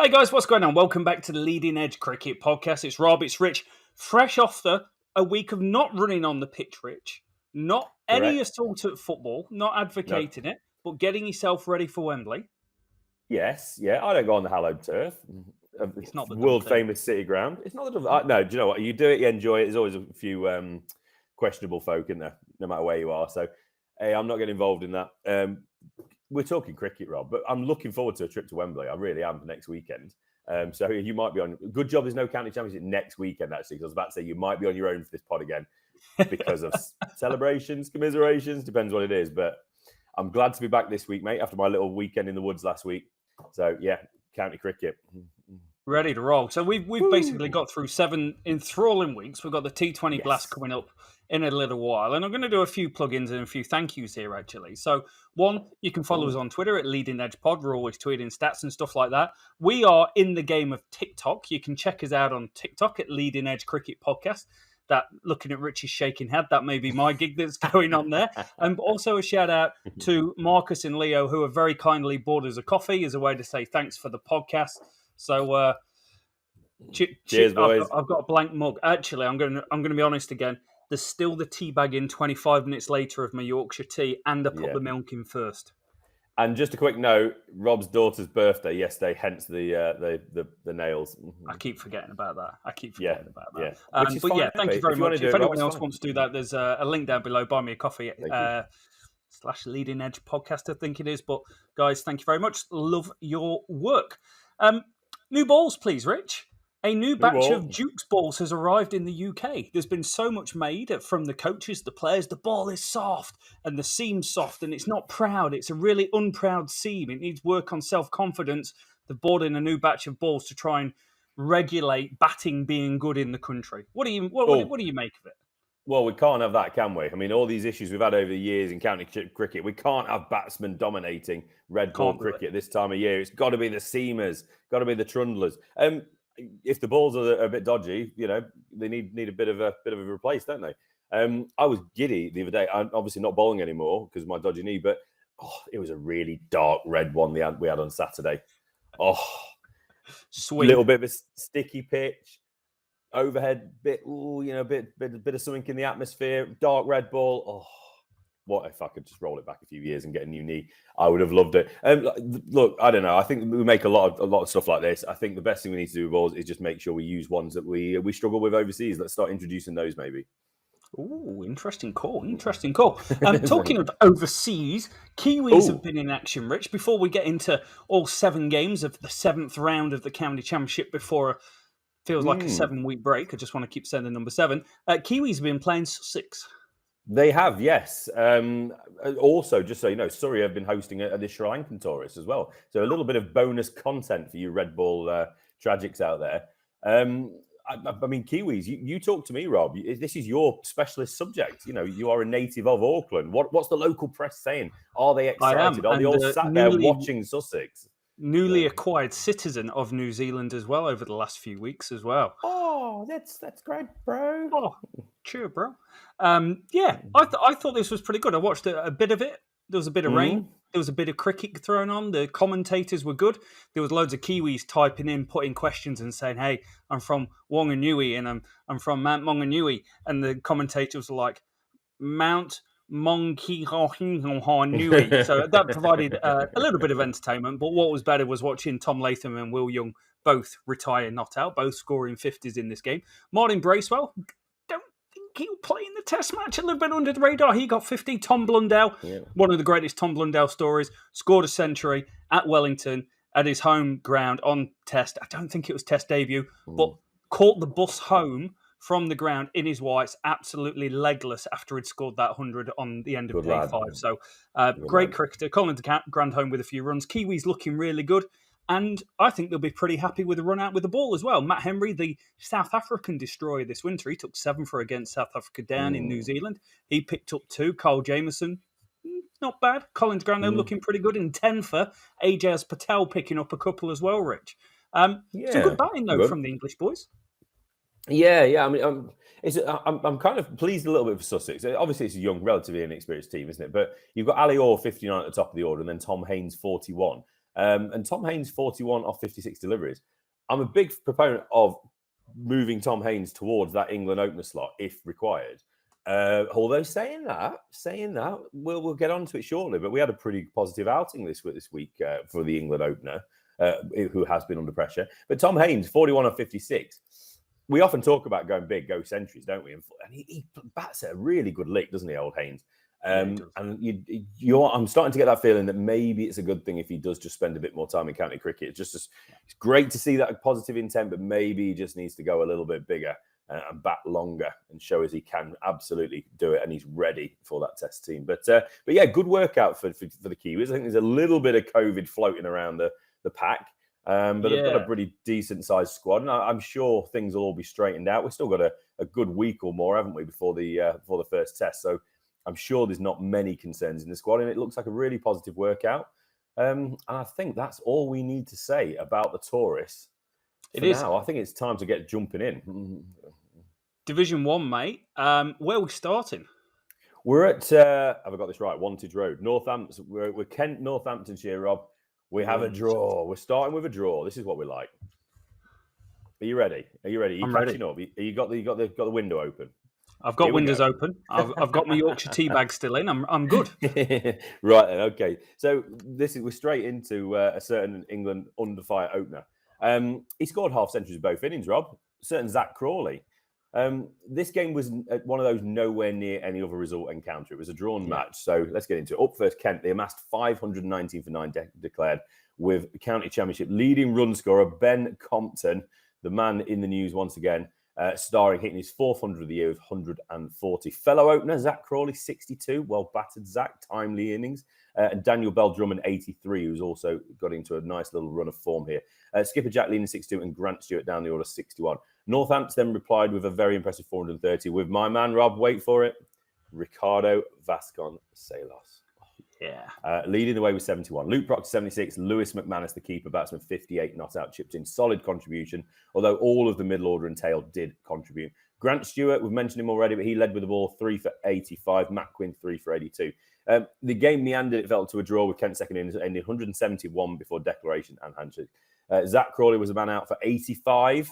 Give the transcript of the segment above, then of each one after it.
Hey guys, what's going on? Welcome back to the Leading Edge Cricket Podcast. It's Rob, it's Rich, fresh off a week of not running on the pitch, Rich. Not any Correct. assault at football, not advocating it, but getting yourself ready for Wembley. Yes, yeah. I don't go on the hallowed turf. It's not the dumb World thing. famous city ground. It's not the dumb. No, do you know what? You do it, you enjoy it. There's always a few questionable folk in there, no matter where you are. So, hey, I'm not getting involved in that. We're talking cricket, Rob, but I'm looking forward to a trip to Wembley. I really am for next weekend. So you might be on. Good job there's no county championship next weekend, actually, because I was about to say you might be on your own for this pod again because of celebrations, commiserations, depends what it is. But I'm glad to be back this week, mate, after my little weekend in the woods last week. So, yeah, county cricket. Ready to roll. So we've basically got through 7 enthralling weeks. We've got the T20 Blast coming up in a little while. And I'm going to do a few plugins and a few thank yous here, actually. So, one, you can follow us on Twitter at Leading Edge Pod. We're always tweeting stats and stuff like that. We are in the game of TikTok. You can check us out on TikTok at Leading Edge Cricket Podcast. That, looking at Rich's shaking head, that may be my gig that's going on there. And also a shout out to Marcus and Leo, who have very kindly bought us a coffee as a way to say thanks for the podcast. So, cheers, boys. I've got a blank mug. Actually, I'm going to be honest again. There's still the tea bag in 25 minutes later of my Yorkshire tea, and I put the milk in first. And just a quick note: Rob's daughter's birthday yesterday, hence the nails. I keep forgetting about that. Yeah. But yeah, thank you very much. If anyone else wants to do that, there's a link down below. Buy me a coffee. / Leading Edge Podcast, I think it is. But guys, thank you very much. Love your work. New balls, please, Rich. A new batch of Duke's balls has arrived in the UK. There's been so much made from the coaches, the players. The ball is soft and the seam's soft and it's not proud. It's a really unproud seam. It needs work on self-confidence. They've bought in a new batch of balls to try and regulate batting being good in the country. What do you make of it? Well, we can't have that, can we? I mean, all these issues we've had over the years in county cricket, we can't have batsmen dominating red ball cricket this time of year. It's got to be the seamers, got to be the trundlers. If the balls are a bit dodgy, they need a bit of a replace, don't they? I was giddy the other day. I'm obviously not bowling anymore because of my dodgy knee, but it was a really dark red one we had on Saturday. Sweet. Little bit of a sticky pitch. Overhead bit, bit of something in the atmosphere. Dark red ball. What if I could just roll it back a few years and get a new knee? I would have loved it. Look, I don't know. I think we make a lot of stuff like this. I think the best thing we need to do with balls is just make sure we use ones that we struggle with overseas. Let's start introducing those, maybe. Oh, interesting call. Talking of overseas, Kiwis have been in action, Rich. Before we get into all 7 games of the 7th round of the County Championship before feels like a 7-week break. I just want to keep saying the number 7. Kiwis have been playing Sussex. They have, yes. Also, just so you know, Surrey have been hosting the Sri Lankan tourists as well. So a little bit of bonus content for you Red Bull tragics out there. I mean, Kiwis, you talk to me, Rob. This is your specialist subject. You are a native of Auckland. What's the local press saying? Are they excited? Are they all sat there watching Sussex? Newly acquired citizen of New Zealand as well over the last few weeks as well. Oh, that's great, bro. Oh, cheer, bro. I thought this was pretty good. I watched a bit of it. There was a bit of rain. There was a bit of cricket thrown on. The commentators were good. There was loads of Kiwis typing in, putting questions and saying, "Hey, I'm from Whanganui and I'm from Mount Maunganui," and the commentators were like, "Mount Nui." So that provided a little bit of entertainment. But what was better was watching Tom Latham and Will Young both retire not out, both scoring 50s in this game. Martin Bracewell, don't think he'll play in the test match, a little bit under the radar. He got 50. Tom Blundell, one of the greatest Tom Blundell stories, scored a century at Wellington at his home ground on test. I don't think it was test debut, but caught the bus home from the ground in his whites, absolutely legless after he'd scored that 100 on the end of day 5. So great cricketer. Colin de Grand home with a few runs. Kiwis looking really good. And I think they'll be pretty happy with the run out with the ball as well. Matt Henry, the South African destroyer this winter, he took 7 for against South Africa down in New Zealand. He picked up 2. Kyle Jamieson, not bad. Colin de Grand looking pretty good. And 10 for Ajaz Patel picking up a couple as well, Rich. Some good batting, though, from the English boys. Yeah. I mean, I'm kind of pleased a little bit for Sussex. Obviously, it's a young, relatively inexperienced team, isn't it? But you've got Ali Orr, 59 at the top of the order, and then Tom Haynes, 41. And Tom Haynes 41 off 56 deliveries. I'm a big proponent of moving Tom Haynes towards that England opener slot if required. Although saying that, we'll get onto it shortly. But we had a pretty positive outing this week for the England opener, who has been under pressure. But Tom Haynes, 41 of 56. We often talk about going big, go centuries, don't we? And he bats at a really good lick, doesn't he, old Haynes? And I'm starting to get that feeling that maybe it's a good thing if he does just spend a bit more time in county cricket. It's great to see that positive intent, but maybe he just needs to go a little bit bigger and bat longer and show us he can absolutely do it and he's ready for that test team. But yeah, good workout for the Kiwis. I think there's a little bit of COVID floating around the pack. But they've got a pretty decent sized squad, and I'm sure things will all be straightened out. We've still got a good week or more, haven't we, before the first test? So I'm sure there's not many concerns in the squad, and it looks like a really positive workout. And I think that's all we need to say about the tourists. Now, I think it's time to get jumping in. Division 1, mate. Where are we starting? We're at, have I got this right? Wantage Road, Northants. We're Kent, Northamptonshire, Rob. We have a draw. We're starting with a draw. This is what we like. Are you ready? Are you I'm catching ready. up? You got the window open? I've got windows open. I've got my Yorkshire tea bag still in. I'm good. Right then. Okay. So we're straight into a certain England under fire opener. He scored half centuries both innings, Rob. Certain ZAK CRAWLEY. This game was one of those nowhere near any other result encounter. It was a drawn match. So let's get into it. Up first, Kent. They amassed 519 for 9 declared with County Championship leading run scorer Ben Compton, the man in the news once again, starring, hitting his 400 of the year with 140. Fellow opener, ZAK CRAWLEY, 62. Well battered, Zach. Timely innings. And Daniel Bell-Drummond, 83, who's also got into a nice little run of form here. Skipper Jack leading 62 and Grant Stewart down the order 61. Northants then replied with a very impressive 430 with my man, Rob, wait for it, Ricardo Vasconcelos. Yeah. Leading the way with 71. Luke Proctor, 76. Lewis McManus, the keeper batsman, 58 not out, chipped in. Solid contribution, although all of the middle order and tail did contribute. Grant Stewart, we've mentioned him already, but he led with the ball, 3 for 85. Matt Quinn, 3 for 82. The game meandered, it fell to a draw with Kent second innings, ending 171 before declaration and handshake. ZAK CRAWLEY was a man out for 85.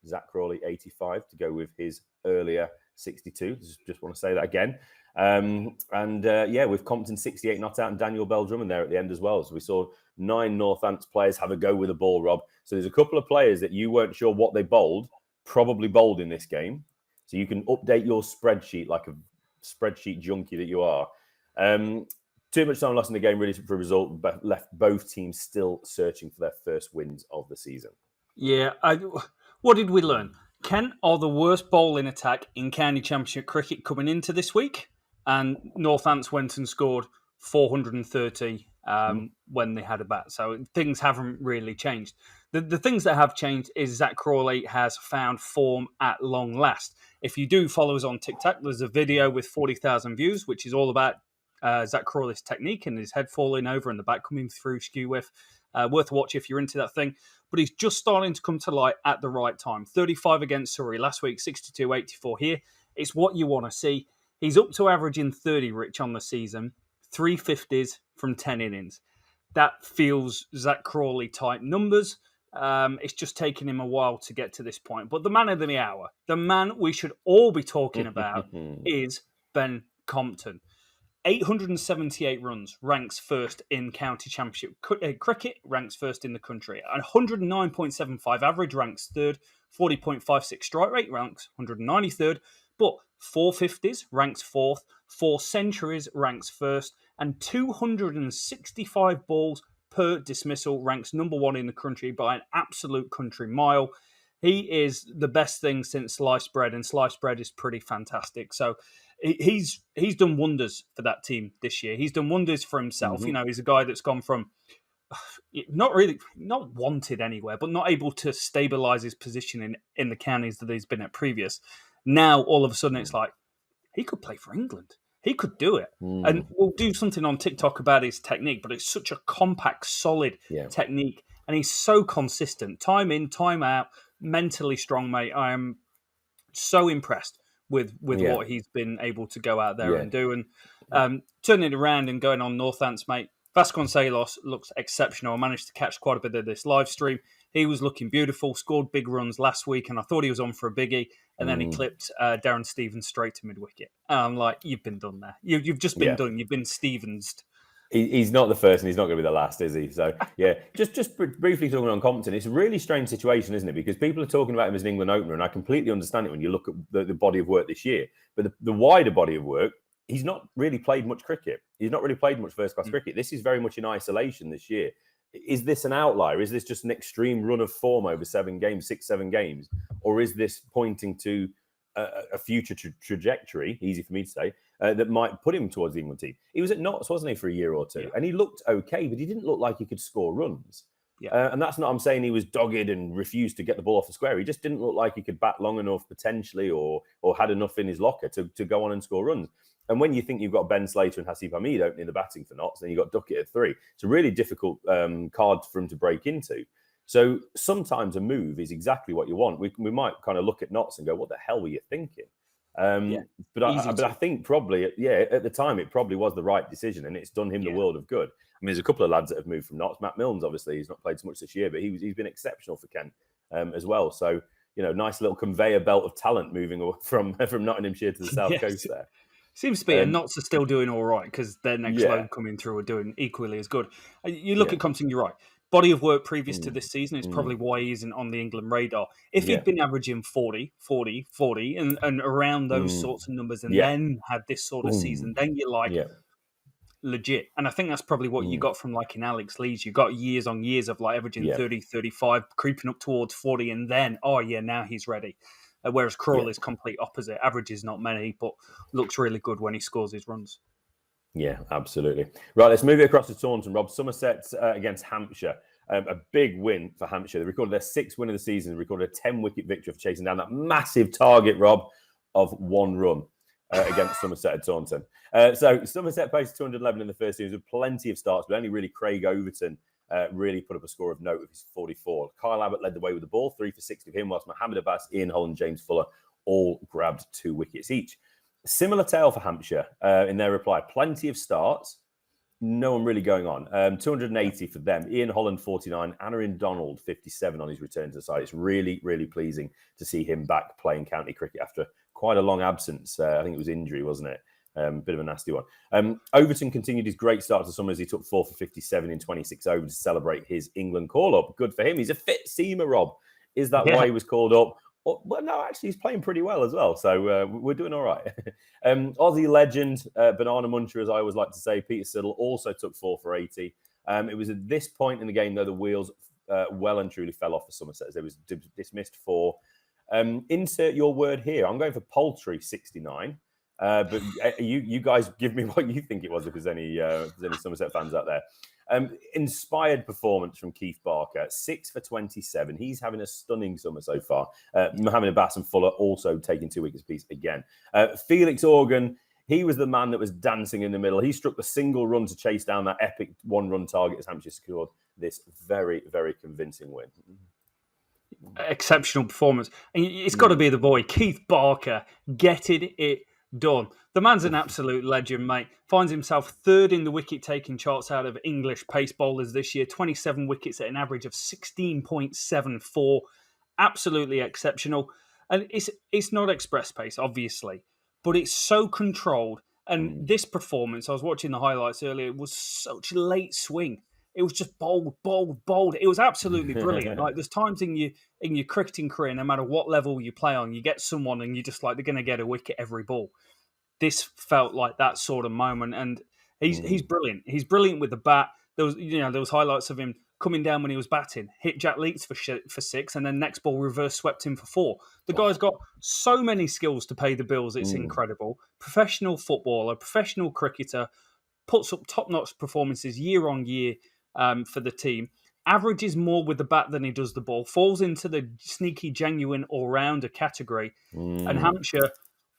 ZAK CRAWLEY, 85, to go with his earlier 62. Just want to say that again. With Compton 68 not out and Daniel Bell-Drummond there at the end as well. So we saw 9 Northants players have a go with the ball, Rob. So there's a couple of players that you weren't sure what they bowled, probably bowled in this game. So you can update your spreadsheet like a spreadsheet junkie that you are. Too much time lost in the game really for a result, but left both teams still searching for their first wins of the season. Yeah. What did we learn? Kent are the worst bowling attack in County Championship cricket coming into this week, and Northants went and scored 430 when they had a bat. So things haven't really changed. The things that have changed is ZAK CRAWLEY has found form at long last. If you do follow us on TikTok, there's a video with 40,000 views, which is all about ZAK CRAWLEY's technique and his head falling over and the bat coming through skew with. Worth a watch if you're into that thing. But he's just starting to come to light at the right time. 35 against Surrey last week, 62, 84 here. It's what you want to see. He's up to averaging 30, Rich, on the season. 350s from 10 innings. That feels ZAK CRAWLEY type numbers. It's just taken him a while to get to this point. But the man of the hour, the man we should all be talking about is Ben Compton. 878 runs, ranks first in County Championship cricket, ranks first in the country. 109.75 average, ranks third. 40.56 strike rate, ranks 193rd. But 450s, ranks fourth. 4 centuries, ranks first. And 265 balls per dismissal, ranks number 1 in the country by an absolute country mile. He is the best thing since sliced bread, and sliced bread is pretty fantastic. So he's done wonders for that team this year. He's done wonders for himself. Mm-hmm. You know, he's a guy that's gone from not wanted anywhere, but not able to stabilise his position in the counties that he's been at previous. Now, all of a sudden, it's like, he could play for England. He could do it. And we'll do something on TikTok about his technique, but it's such a compact, solid technique. And he's so consistent. Time in, time out, mentally strong, mate. I am so impressed with what he's been able to go out there and do. And turning it around and going on Northants, mate, Vasconcelos looks exceptional. I managed to catch quite a bit of this live stream. He was looking beautiful, scored big runs last week, and I thought he was on for a biggie. And then he clipped Darren Stevens straight to mid-wicket. I'm like, you've been done there. You've just been done. You've been Stevensed. He's not the first and he's not going to be the last, is he? So, yeah, just briefly talking on Compton, it's a really strange situation, isn't it? Because people are talking about him as an England opener, and I completely understand it when you look at the body of work this year. But the wider body of work, he's not really played much cricket. He's not really played much first-class cricket. This is very much in isolation this year. Is this an outlier? Is this just an extreme run of form over 7 games, 6-7 games? Or is this pointing to a future trajectory, easy for me to say, that might put him towards the England team? He was at Notts, wasn't he, for a year or two? And he looked okay, but he didn't look like he could score runs. And that's not, I'm saying he was dogged and refused to get the ball off the square. He just didn't look like he could bat long enough potentially or had enough in his locker to go on and score runs. And when you think you've got Ben Slater and Hasib Hamid opening the batting for Notts, then you've got Duckett at 3. It's a really difficult card for him to break into. So sometimes a move is exactly what you want. We might kind of look at Notts and go, what the hell were you thinking? But I think probably, at the time, it probably was the right decision, and it's done him the world of good. I mean, there's a couple of lads that have moved from Notts. Matt Milnes, obviously, he's not played so much this year, but he's been exceptional for Kent as well. So, nice little conveyor belt of talent moving from Nottinghamshire to the south coast there. Seems to be, and Notts are still doing all right because their next load coming through are doing equally as good. You look at Compton, you're right. Body of work previous to this season is probably why he isn't on the England radar. If he'd been averaging 40, and around those sorts of numbers and then had this sort of season, then you're like, legit. And I think that's probably what you got from like in Alex Lees. You got years on years of like averaging 30, 35, creeping up towards 40, and then, now he's ready. Whereas Crawley is complete opposite. Averages not many, but looks really good when he scores his runs. Yeah, absolutely. Right, let's move it across to Taunton, Rob. Somerset against Hampshire. A big win for Hampshire. They recorded their 6th win of the season. They recorded a 10-wicket victory for chasing down that massive target, Rob, of 1 run against Somerset at Taunton. So Somerset posted 211 in the first series with plenty of starts, but only really Craig Overton really put up a score of note with his 44. Kyle Abbott led the way with the ball, 3 for 60 of him, whilst Mohammed Abbas, Ian Holland, James Fuller all grabbed 2 wickets each. Similar tale for Hampshire in their reply. Plenty of starts, no one really going on. 280 for them. Ian Holland, 49. Anarin Donald, 57 on his return to the side. It's really, really pleasing to see him back playing county cricket after quite a long absence. I think it was injury, wasn't it? Bit of a nasty one. Overton continued his great start to summer as he took 4 for 57 in 26 overs to celebrate his England call-up. Good for him. He's a fit seamer, Rob. Is that why he was called up? Well, no, actually, he's playing pretty well as well. So we're doing all right. Aussie legend, Banana Muncher, as I always like to say, Peter Siddle also took 4 for 80. It was at this point in the game, though, the wheels well and truly fell off for Somerset as they was dismissed for, insert your word here. I'm going for poultry 69. But you guys give me what you think it was if there's any Somerset fans out there. Inspired performance from Keith Barker, 6 for 27. He's having a stunning summer so far. Mohammed Abbas and Fuller also taking 2 wickets apiece again. Felix Organ, he was the man that was dancing in the middle. He struck the single run to chase down that epic 1-run target as Hampshire secured this very, very convincing win. Exceptional performance. And it's got to be the boy, Keith Barker, getting it done. The man's an absolute legend, mate. Finds himself 3rd in the wicket-taking charts out of English pace bowlers this year. 27 wickets at an average of 16.74. Absolutely exceptional. And it's not express pace, obviously, but it's so controlled. And this performance, I was watching the highlights earlier, was such a late swing. It was just bold. It was absolutely brilliant. Like there's times in your cricketing career, no matter what level you play on, you get someone and you're just like, they're going to get a wicket every ball. This felt like that sort of moment, and he's brilliant. He's brilliant with the bat. There was highlights of him coming down when he was batting, hit Jack Leics for 6, and then next ball reverse swept him for 4. The guy's got so many skills to pay the bills. It's incredible. Professional footballer, professional cricketer, puts up top-notch performances year on year for the team. Averages more with the bat than he does the ball. Falls into the sneaky, genuine all-rounder category. And Hampshire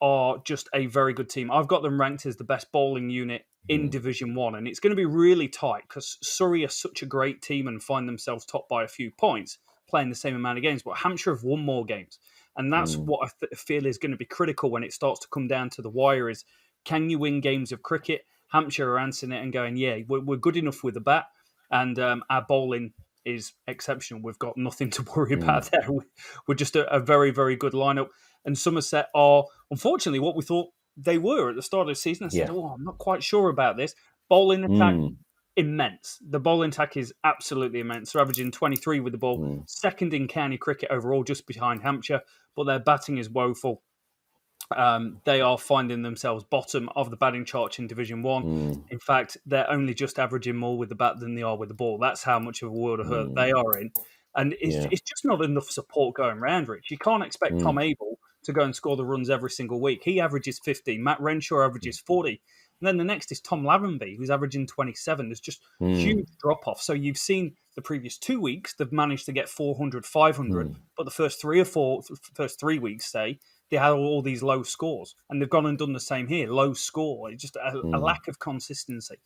are just a very good team. I've got them ranked as the best bowling unit in Division 1, and it's going to be really tight because Surrey are such a great team and find themselves top by a few points, playing the same amount of games, but Hampshire have won more games. And that's what I feel is going to be critical when it starts to come down to the wire is, can you win games of cricket? Hampshire are answering it and going, yeah, we're good enough with the bat, and our bowling is exceptional. We've got nothing to worry about there. We're just a very, very good lineup. And Somerset are, unfortunately, what we thought they were at the start of the season. I said, I'm not quite sure about this. Bowling attack, immense. The bowling attack is absolutely immense. They're averaging 23 with the ball, second in county cricket overall, just behind Hampshire, but their batting is woeful. They are finding themselves bottom of the batting chart in Division 1. In fact, they're only just averaging more with the bat than they are with the ball. That's how much of a world of hurt they are in. And it's just not enough support going round, Rich. You can't expect Tom Abel to go and score the runs every single week. He averages 50. Matt Renshaw averages 40. And then the next is Tom Lavenby, who's averaging 27. There's just huge drop-off. So you've seen the previous 2 weeks, they've managed to get 400, 500. But the first 3 weeks, say, they had all these low scores. And they've gone and done the same here. Low score. It's just a lack of consistency.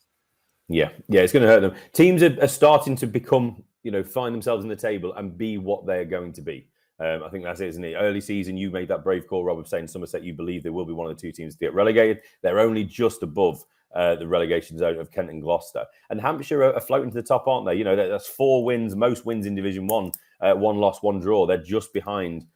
Yeah, it's going to hurt them. Teams are starting to become, find themselves in the table and be what they're going to be. I think that's it, isn't it? Early season, you made that brave call, Rob, of saying Somerset, you believe they will be one of the two teams to get relegated. They're only just above the relegation zone of Kent and Gloucester. And Hampshire are floating to the top, aren't they? That's 4 wins, most wins in Division 1, 1 loss, 1 draw. They're just behind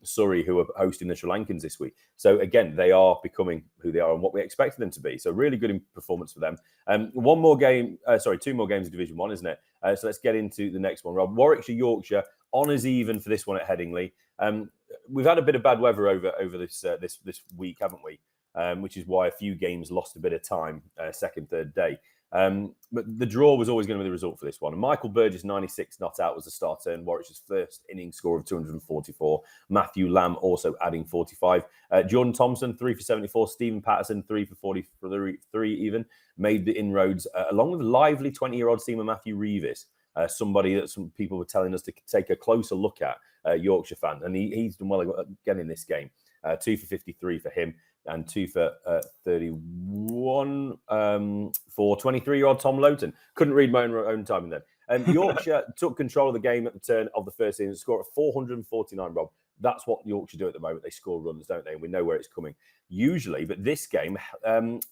Surrey, who are hosting the Sri Lankans this week. So again, they are becoming who they are and what we expected them to be. So really good performance for them. 2 more games in Division 1, isn't it? So let's get into the next one, Rob. Warwickshire, Yorkshire, honours even for this one at Headingley. We've had a bit of bad weather over this week, haven't we? Which is why a few games lost a bit of time, second, third day. But the draw was always going to be the result for this one. And Michael Burgess, 96 not out, was the starter, and Warwickshire's first innings score of 244. Matthew Lamb also adding 45. Jordan Thompson, 3 for 74. Stephen Patterson, 3 for 43 even, made the inroads, along with lively 20-year-old seamer Matthew Reeves, somebody that some people were telling us to take a closer look at, Yorkshire fan. And he's done well again in this game. 2 for 53 for him, and 2 for 31 for 23-year-old Tom Lowton. Couldn't read my own timing then. And Yorkshire took control of the game at the turn of the first innings, scored at 449, Rob. That's what Yorkshire do at the moment. They score runs, don't they? And we know where it's coming. Usually, but this game,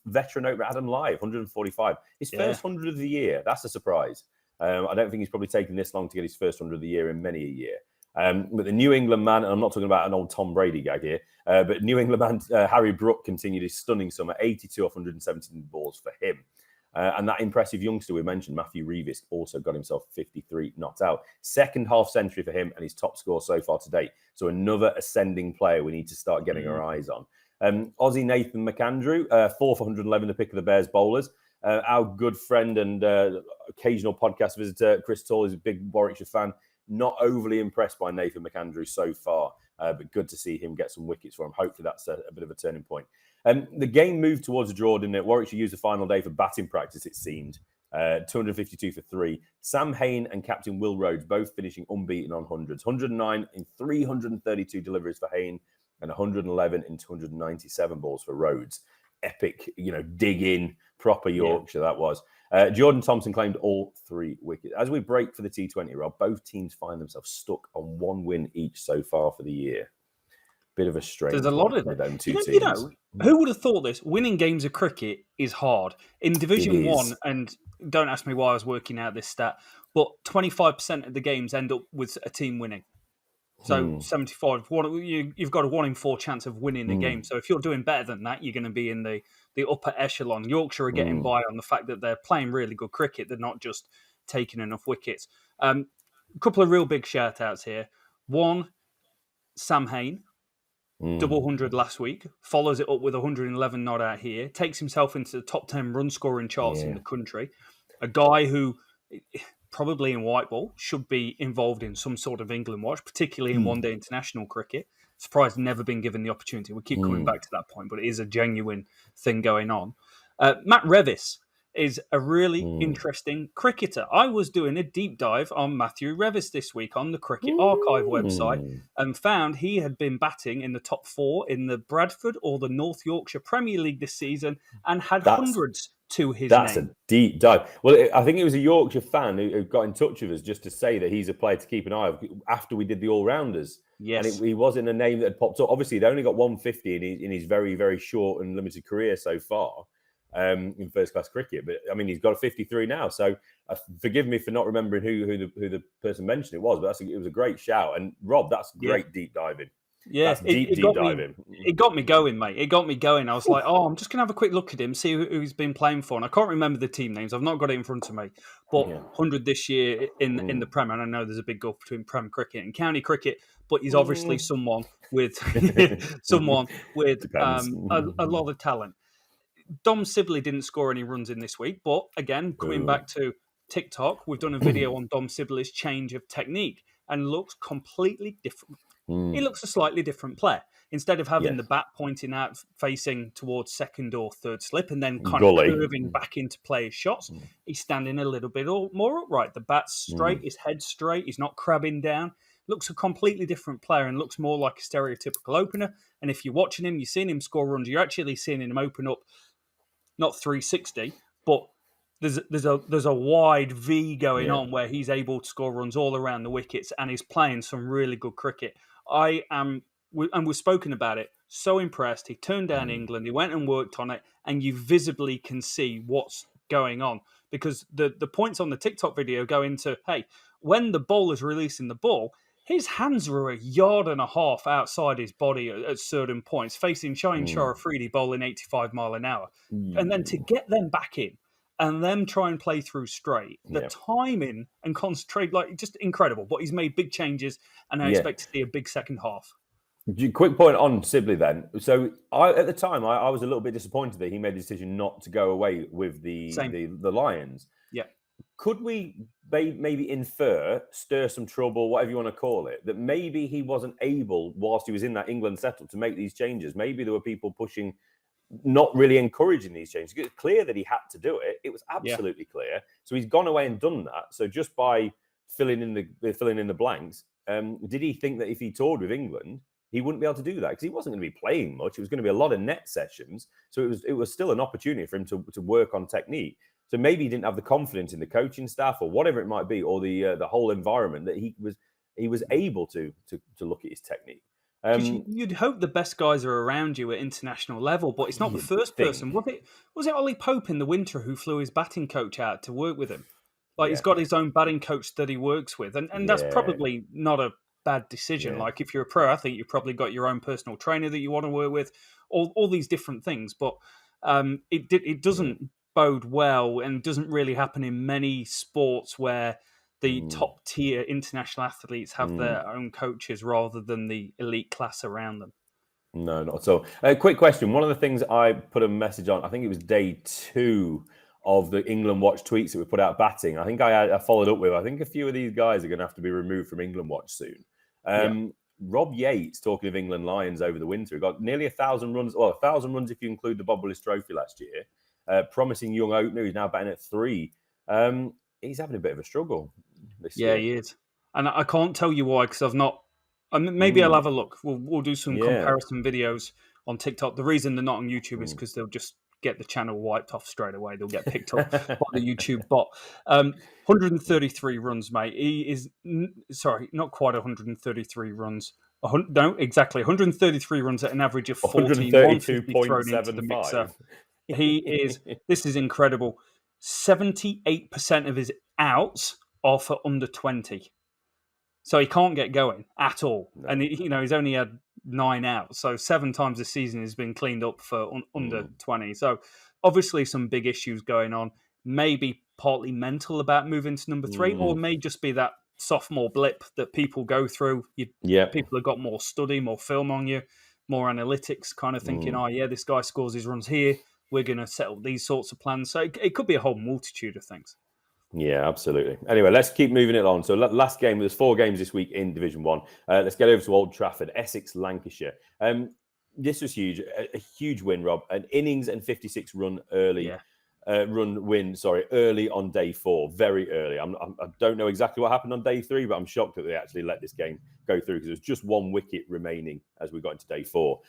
veteran opener Adam Lye, 145. His first 100 of the year. That's a surprise. I don't think he's probably taken this long to get his first 100 of the year in many a year. But the New England man, and I'm not talking about an old Tom Brady gag here, but New England man Harry Brook continued his stunning summer, 82 off 117 balls for him. And that impressive youngster we mentioned, Matthew Reeves, also got himself 53 not out. Second half century for him and his top score so far to date. So another ascending player we need to start getting our eyes on. Aussie Nathan McAndrew, 4 for 111, the pick of the Bears bowlers. Our good friend and occasional podcast visitor, Chris Tall, is a big Warwickshire fan. Not overly impressed by Nathan McAndrew so far, but good to see him get some wickets for him. Hopefully that's a bit of a turning point. The game moved towards a draw, didn't it? Warwickshire used the final day for batting practice, it seemed. 252 for 3. Sam Haynes and Captain Will Rhodes both finishing unbeaten on hundreds. 109 in 332 deliveries for Haynes and 111 in 297 balls for Rhodes. Epic, dig in, proper Yorkshire that was. Jordan Thompson claimed all 3 wickets. As we break for the T20, Rob, both teams find themselves stuck on 1 win each so far for the year. Bit of a strange. There's a lot of them two teams. Who would have thought this? Winning games of cricket is hard. In Division 1, and don't ask me why I was working out this stat, but 25% of the games end up with a team winning. So 75, you've got a 1 in 4 chance of winning a game. So if you're doing better than that, you're going to be in the upper echelon. Yorkshire are getting by on the fact that they're playing really good cricket. They're not just taking enough wickets. A couple of real big shout-outs here. One, Sam Haynes, double 100 last week, follows it up with 111 not out here, takes himself into the top 10 run-scoring charts in the country. A guy who, probably in white ball, should be involved in some sort of England watch, particularly in one-day international cricket. Surprised never been given the opportunity. We keep coming back to that point, but it is a genuine thing going on. Matt Revis is a really interesting cricketer. I was doing a deep dive on Matthew Revis this week on the Cricket Archive website and found he had been batting in the top 4 in the Bradford or the North Yorkshire Premier League this season and had hundreds to his name. That's a deep dive. Well, I think it was a Yorkshire fan who got in touch with us just to say that he's a player to keep an eye on after we did the all-rounders. Yes. And he wasn't a name that had popped up. Obviously, they only got 150 in his very, very short and limited career so far. in first-class cricket. But I mean, he's got a 53 now. So forgive me for not remembering who the person mentioned it was, but it was a great shout. And Rob, that's great deep diving. Yeah, that's deep diving. It got me going, mate. It got me going. I was like, I'm just gonna have a quick look at him, see who he's been playing for. And I can't remember the team names. I've not got it in front of me. But 100 this year in the Prem, and I know there's a big gulf between Prem cricket and county cricket. But he's obviously someone with a lot of talent. Dom Sibley didn't score any runs in this week, but again, coming back to TikTok, we've done a video on Dom Sibley's change of technique and looks completely different. He looks a slightly different player. Instead of having the bat pointing out, facing towards second or third slip, and then kind of curving back into players' shots, he's standing a little bit more upright. The bat's straight, his head's straight, he's not crabbing down. Looks a completely different player and looks more like a stereotypical opener. And if you're watching him, you're seeing him score runs, you're actually seeing him open up, not 360, but there's a wide V going on where he's able to score runs all around the wickets, and he's playing some really good cricket. And we've spoken about it, so impressed. He turned down England, he went and worked on it, and you visibly can see what's going on. Because the points on the TikTok video go into, hey, when the bowler's releasing the ball, his hands were 1.5 yards outside his body at certain points, facing Shaheen Shah Afridi bowling 85 mile an hour. And then to get them back in and them try and play through straight, the timing and concentrate, like, just incredible. But he's made big changes, and I expect to see a big second half. Quick point on Sibley then. So at the time, I was a little bit disappointed that he made the decision not to go away with the Lions. Yeah. Could we maybe stir some trouble, whatever you want to call it, that maybe he wasn't able, whilst he was in that England setup, to make these changes? Maybe there were people pushing, not really encouraging these changes. It's clear that he had to do it. It was absolutely clear. So he's gone away and done that. So just by filling in the blanks, did he think that if he toured with England, he wouldn't be able to do that? Because he wasn't going to be playing much. It was going to be a lot of net sessions. So it was still an opportunity for him to work on technique. So maybe he didn't have the confidence in the coaching staff or whatever it might be, or the whole environment, that he was able to look at his technique. You'd hope the best guys are around you at international level, but it's not the first person. Was it Ollie Pope in the winter who flew his batting coach out to work with him? He's got his own batting coach that he works with, and that's probably not a bad decision. Like, if you're a pro athlete, you've probably got your own personal trainer that you want to work with, all these different things. But it doesn't bode well, and doesn't really happen in many sports where the top tier international athletes have their own coaches rather than the elite class around them. No, not at all. Quick question. One of the things I put a message on, I think it was day 2 of the England Watch tweets that we put out batting. I think I followed up with, I think a few of these guys are going to have to be removed from England Watch soon. Rob Yates, talking of England Lions over the winter, got nearly 1,000 runs. Well, 1,000 runs if you include the Bob Willis Trophy last year. Promising young opener. He's now batting at 3. He's having a bit of a struggle this year. He is. And I can't tell you why, because I've not... maybe I'll have a look. We'll do some comparison videos on TikTok. The reason they're not on YouTube is because they'll just get the channel wiped off straight away. They'll get picked up by the YouTube bot. 133 runs, mate. He is... Sorry, not quite 133 runs. No, exactly. 133 runs at an average of 40. 132.75. Thrown into the mixer. He is... This is incredible. 78% of his outs are for under 20. So he can't get going at all. No. And, he's only had 9 outs. So 7 times this season has been cleaned up for under 20. So obviously some big issues going on. Maybe partly mental about moving to number 3, or may just be that sophomore blip that people go through. People have got more study, more film on you, more analytics, kind of thinking, this guy scores his runs here. We're going to set up these sorts of plans. So it could be a whole multitude of things. Yeah, absolutely. Anyway, let's keep moving it on. So last game, there's 4 games this week in Division 1. Let's get over to Old Trafford, Essex, Lancashire. This was huge, a huge win, Rob. An innings and 56 run early. Early on day 4, very early. I don't know exactly what happened on day 3, but I'm shocked that they actually let this game go through, because there was just 1 wicket remaining as we got into day 4.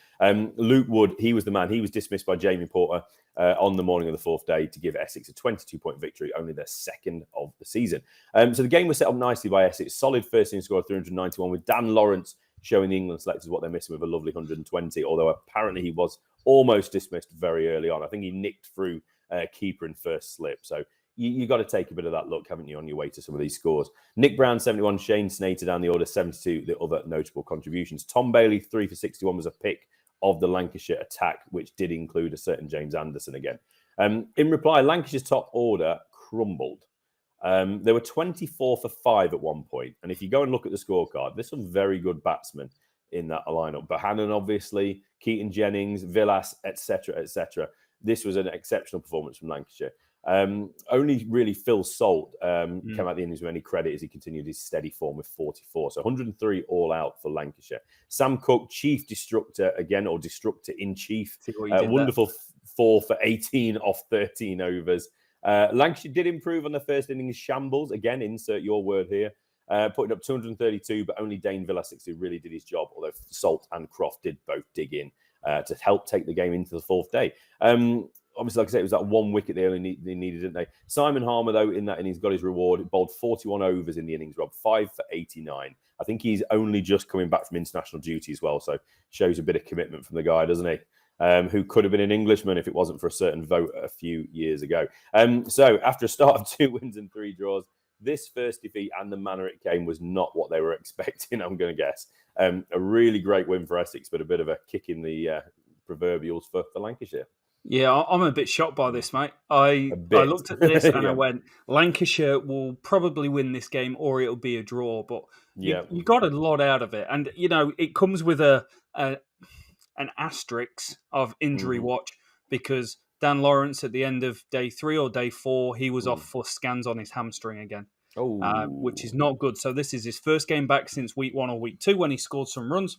Luke Wood, he was the man. He was dismissed by Jamie Porter on the morning of the 4th day to give Essex a 22-point victory, only their 2nd of the season. So the game was set up nicely by Essex. Solid first inning score of 391, with Dan Lawrence showing the England selectors what they're missing with a lovely 120, although apparently he was almost dismissed very early on. I think he nicked through keeper in first slip. So you got to take a bit of that luck, haven't you, on your way to some of these scores. Nick Brown, 71. Shane Snater down the order, 72. The other notable contributions. Tom Bailey, 3 for 61, was a pick of the Lancashire attack, which did include a certain James Anderson again. In reply, Lancashire's top order crumbled. They were 24 for 5 at one point. And if you go and look at the scorecard, there's some very good batsmen in that lineup. Bohannon, obviously, Keaton Jennings, Villas, etc., etc. This was an exceptional performance from Lancashire. Only really Phil Salt came out the innings with any credit as he continued his steady form with 44. So 103 all out for Lancashire. Sam Cook, chief destructor again, or destructor in chief. Wonderful 4 for 18 off 13 overs. Lancashire did improve on the first innings shambles. Again, insert your word here. Putting up 232, but only Dane Villas who really did his job, although Salt and Croft did both dig in to help take the game into the fourth day. Obviously, like I said, it was that 1 wicket they needed, didn't they? Simon Harmer, though, in that innings, got his reward. He bowled 41 overs in the innings, Rob, 5 for 89. I think he's only just coming back from international duty as well, so shows a bit of commitment from the guy, doesn't he? Who could have been an Englishman if it wasn't for a certain vote a few years ago. So after a start of 2 wins and 3 draws, this first defeat and the manner it came was not what they were expecting, I'm going to guess. A really great win for Essex, but a bit of a kick in the proverbials for Lancashire. Yeah, I'm a bit shocked by this, mate. I looked at this and I went, Lancashire will probably win this game or it'll be a draw. But you got a lot out of it. And, you know, it comes with an asterisk of injury watch because Dan Lawrence at the end of day 3 or day 4, he was off for scans on his hamstring again, which is not good. So this is his first game back since week 1 or week 2 when he scored some runs.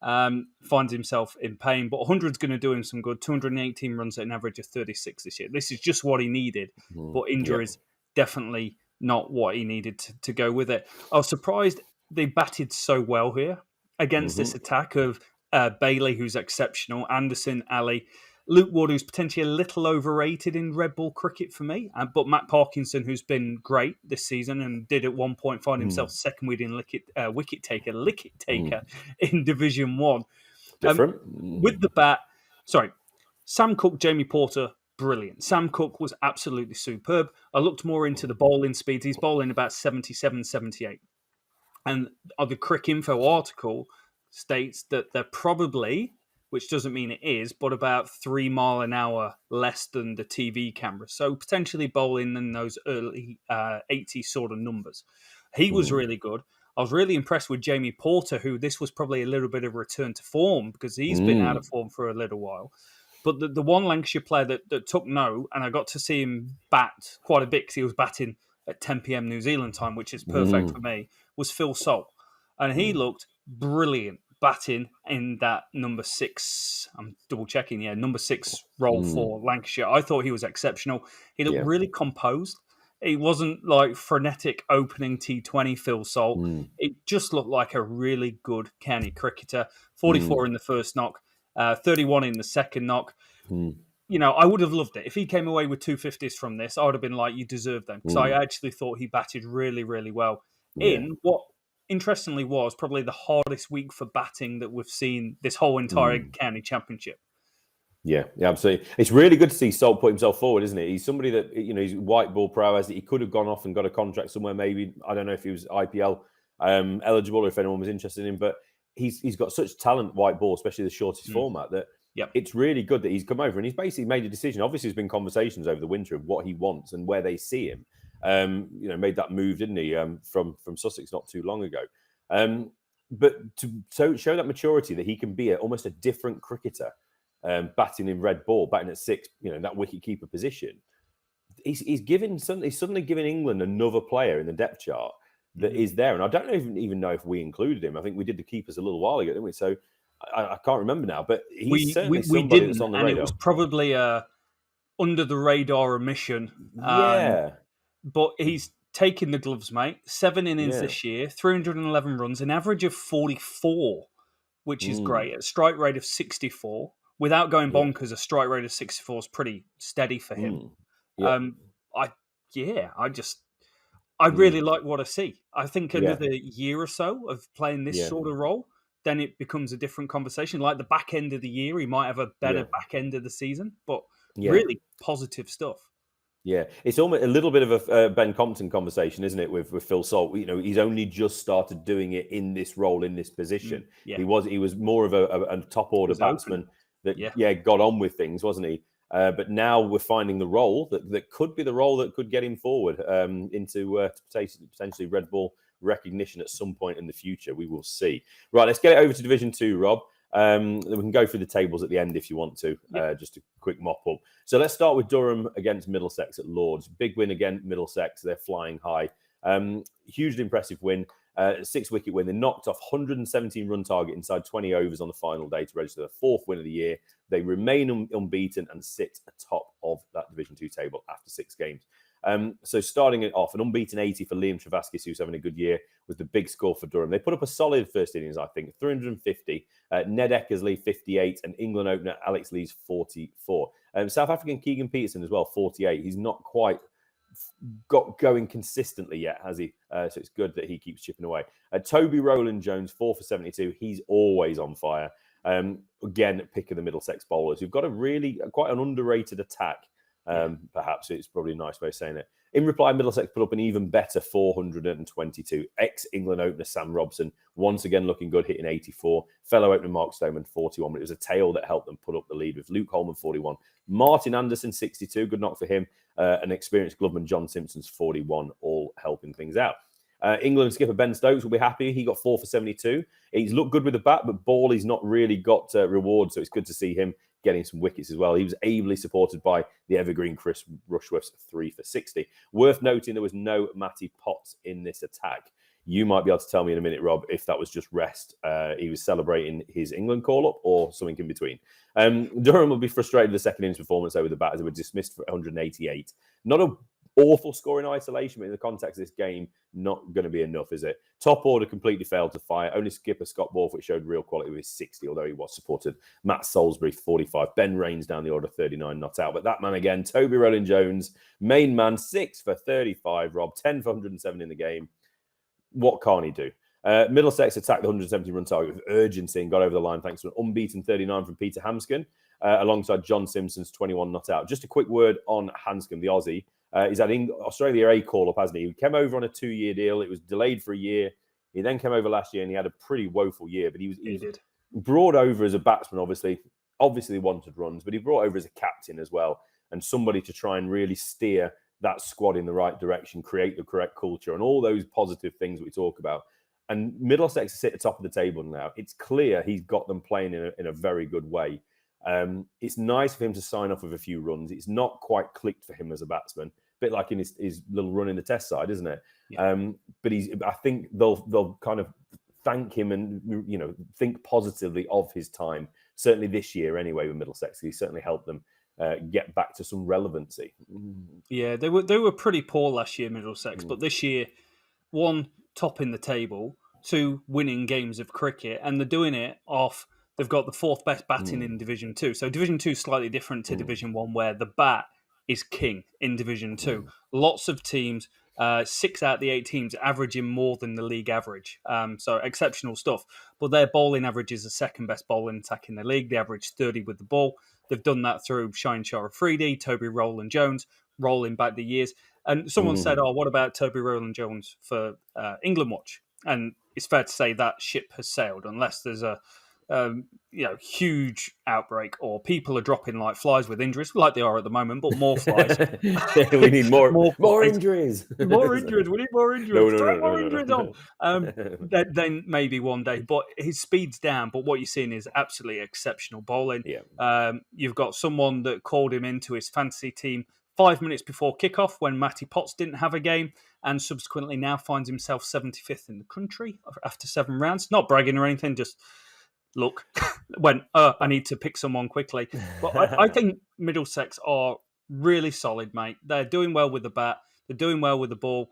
Finds himself in pain, but 100's going to do him some good. 218 runs at an average of 36 this year. This is just what he needed, but injuries definitely not what he needed to go with it. I was surprised they batted so well here against this attack of Bailey, who's exceptional, Anderson, Ali, Luke Wood, who's potentially a little overrated in red ball cricket for me, but Matt Parkinson, who's been great this season and did at one point find himself second wicket taker in Division 1. Different. With the bat, Sam Cook, Jamie Porter, brilliant. Sam Cook was absolutely superb. I looked more into the bowling speeds. He's bowling about 77, 78. And the Cricinfo article states that they're probably, which doesn't mean it is, but about 3 miles an hour less than the TV camera. So potentially bowling in those early 80 sort of numbers. He was really good. I was really impressed with Jamie Porter, who this was probably a little bit of a return to form because he's been out of form for a little while. But the one Lancashire player that took note, and I got to see him bat quite a bit because he was batting at 10 p.m. New Zealand time, which is perfect for me, was Phil Salt. And he looked brilliant batting in that number 6. I'm double checking. Yeah, number 6 role for Lancashire. I thought he was exceptional. He looked really composed. It wasn't like frenetic opening T20 Phil Salt. It just looked like a really good county cricketer. 44 in the first knock, 31 in the second knock. You know, I would have loved it. If he came away with 250s from this, I would have been like, you deserve them. Because I actually thought he batted really, really well in what interestingly was probably the hardest week for batting that we've seen this whole entire county championship. Yeah, absolutely. It's really good to see Salt put himself forward, isn't it? He's somebody that, you know, he's white ball prowess. He could have gone off and got a contract somewhere, maybe. I don't know if he was IPL eligible or if anyone was interested in him, but he's got such talent, white ball, especially the shortest format, that it's really good that he's come over and he's basically made a decision. Obviously, there's been conversations over the winter of what he wants and where they see him. You know, made that move, didn't he, from Sussex not too long ago. But to show that maturity that he can be almost a different cricketer, batting in red ball, batting at 6, you know, that wicket keeper position. He's suddenly giving England another player in the depth chart that is there. And I don't even know if we included him. I think we did the keepers a little while ago, didn't we? So I can't remember now. But he's certainly somebody that's on the radar. And it was probably under the radar omission. But he's taken the gloves, mate. 7 innings this year, 311 runs, an average of 44, which is great. A strike rate of 64. Without going bonkers, a strike rate of 64 is pretty steady for him. I really like what I see. I think another year or so of playing this sort of role, then it becomes a different conversation. Like the back end of the year, he might have a better back end of the season, but really positive stuff. Yeah, it's almost a little bit of a Ben Compton conversation, isn't it? With Phil Salt, he's only just started doing it in this role, in this position. He was more of a top order batsman that got on with things, wasn't he? But now we're finding the role that could be the role that could get him forward into potentially red ball recognition at some point in the future. We will see. Right, let's get it over to Division 2, Rob. We can go through the tables at the end if you want to, just a quick mop up. So let's start with Durham against Middlesex at Lords. Big win again, Middlesex. They're flying high. Hugely impressive win. 6-wicket win. They knocked off 117 run target inside 20 overs on the final day to register the 4th win of the year. They remain unbeaten and sit atop of that Division 2 table after 6 games. So starting it off, an unbeaten 80 for Liam Travaskis, who's having a good year, was the big score for Durham. They put up a solid first innings, I think, 350. Ned Eckersley, 58, and England opener Alex Lees, 44. South African Keegan Peterson as well, 48. He's not quite got going consistently yet, has he? So it's good that he keeps chipping away. Toby Rowland Jones, 4 for 72. He's always on fire. Again, pick of the Middlesex bowlers, who've got quite an underrated attack. Perhaps it's probably a nice way of saying it. In reply, Middlesex put up an even better 422. Ex-England opener Sam Robson, once again looking good, hitting 84. Fellow opener Mark Stoneman, 41. But it was a tail that helped them put up the lead with Luke Holman, 41. Martin Anderson, 62. Good knock for him. An experienced gloveman, John Simpson's 41, all helping things out. England skipper Ben Stokes will be happy. He got 4 for 72. He's looked good with the bat, but ball he's not really got reward. So it's good to see him getting some wickets as well. He was ably supported by the evergreen Chris Rushworth's 3 for 60. Worth noting, there was no Matty Potts in this attack. You might be able to tell me in a minute, Rob, if that was just rest. He was celebrating his England call-up or something in between. Durham will be frustrated with the second innings performance over the bat as they were dismissed for 188. Not a awful score in isolation, but in the context of this game, not going to be enough, is it? Top order completely failed to fire. Only skipper Scott Borthwick showed real quality with his 60, although he was supported. Matt Salisbury, 45. Ben Rains down the order, 39, not out. But that man again, Toby Rowland-Jones, main man, 6 for 35, Rob, 10 for 107 in the game. What can't he do? Middlesex attacked the 170 run target with urgency and got over the line thanks to an unbeaten 39 from Peter Hanscom, alongside John Simpson's 21 not out. Just a quick word on Hanscom, the Aussie. He's had Australia A call-up, hasn't he? He came over on a 2-year deal. It was delayed for a year. He then came over last year and he had a pretty woeful year. But he was brought over as a batsman, obviously wanted runs, but he brought over as a captain as well and somebody to try and really steer that squad in the right direction, create the correct culture and all those positive things we talk about. And Middlesex sit at the top of the table now. It's clear he's got them playing in a very good way. It's nice for him to sign off with a few runs. It's not quite clicked for him as a batsman, a bit like in his little run in the Test side, isn't it? Yeah. But I think they'll kind of thank him and think positively of his time. Certainly this year, anyway, with Middlesex, he certainly helped them get back to some relevancy. Yeah, they were pretty poor last year, Middlesex, but this year, 1, topping the table, 2, winning games of cricket, and they're doing it off. They've got the 4th best batting in Division 2. So Division 2 is slightly different to Division 1, where the bat is king in Division 2. Lots of teams, 6 out of the 8 teams, averaging more than the league average. So exceptional stuff. But their bowling average is the 2nd best bowling attack in the league. They average 30 with the ball. They've done that through Shine Shah Afridi, Toby Rowland-Jones, rolling back the years. And someone said, what about Toby Rowland-Jones for England Watch? And it's fair to say that ship has sailed, unless there's a huge outbreak or people are dropping like flies with injuries, like they are at the moment, but more flies. We need more injuries. More injuries. We need more injuries. No, injuries on. Then maybe one day. But his speed's down. But what you're seeing is absolutely exceptional bowling. Yeah. You've got someone that called him into his fantasy team 5 minutes before kickoff when Matty Potts didn't have a game, and subsequently now finds himself 75th in the country after 7 rounds. Not bragging or anything, just look, I need to pick someone quickly. But I think Middlesex are really solid, mate. They're doing well with the bat. They're doing well with the ball.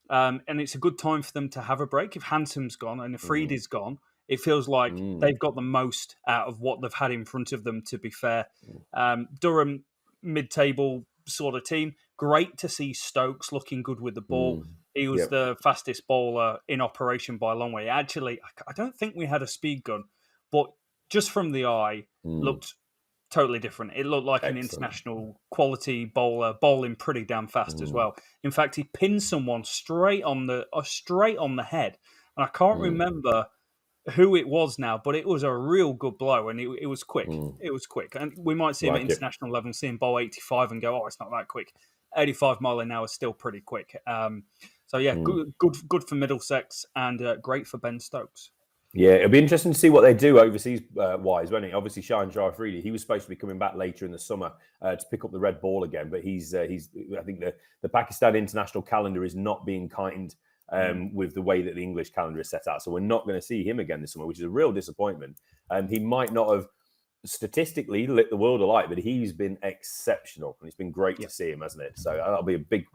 And it's a good time for them to have a break. If Hansom's gone and Afridi's gone, it feels like they've got the most out of what they've had in front of them, to be fair. Durham, mid-table sort of team. Great to see Stokes looking good with the ball. He was the fastest bowler in operation by a long way. Actually, I don't think we had a speed gun, but just from the eye, looked totally different. It looked like an international quality bowler, bowling pretty damn fast as well. In fact, he pinned someone straight on the head, and I can't remember who it was now, but it was a real good blow, and it was quick. It was quick, and we might see him at international level, see him bowl 85 and go, "Oh, it's not that quick." 85 mile an hour is still pretty quick. So yeah, good for Middlesex, and great for Ben Stokes. Yeah, it'll be interesting to see what they do overseas wise, won't it? Obviously, Shine Shafridi, he was supposed to be coming back later in the summer to pick up the red ball again, but he's I think the Pakistan international calendar is not being kind with the way that the English calendar is set out. So we're not going to see him again this summer, which is a real disappointment. He might not have statistically lit the world alight, but he's been exceptional, and it's been great to see him, hasn't it? So that'll be a big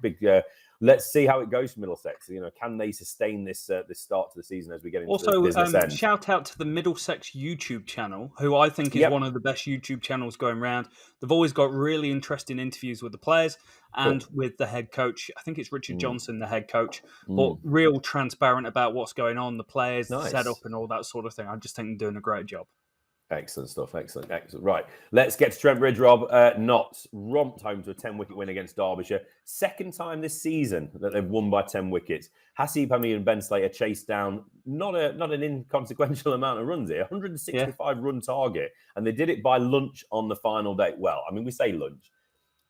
let's see how it goes for Middlesex. Can they sustain this this start to the season as we get into the business end? Shout out to the Middlesex YouTube channel, who I think is one of the best YouTube channels going around. They've always got really interesting interviews with the players and with the head coach. I think it's Richard Johnson, the head coach, but real transparent about what's going on, the players, the setup, and all that sort of thing. I just think they're doing a great job. Excellent stuff. Excellent. Right. Let's get to Trent Bridge, Rob. Notts romped home to a 10-wicket win against Derbyshire. Second time this season that they've won by 10 wickets. Hasib Hamid and Ben Slater chased down not an inconsequential amount of runs here, 165 run target. And they did it by lunch on the final day. Well, I mean, we say lunch.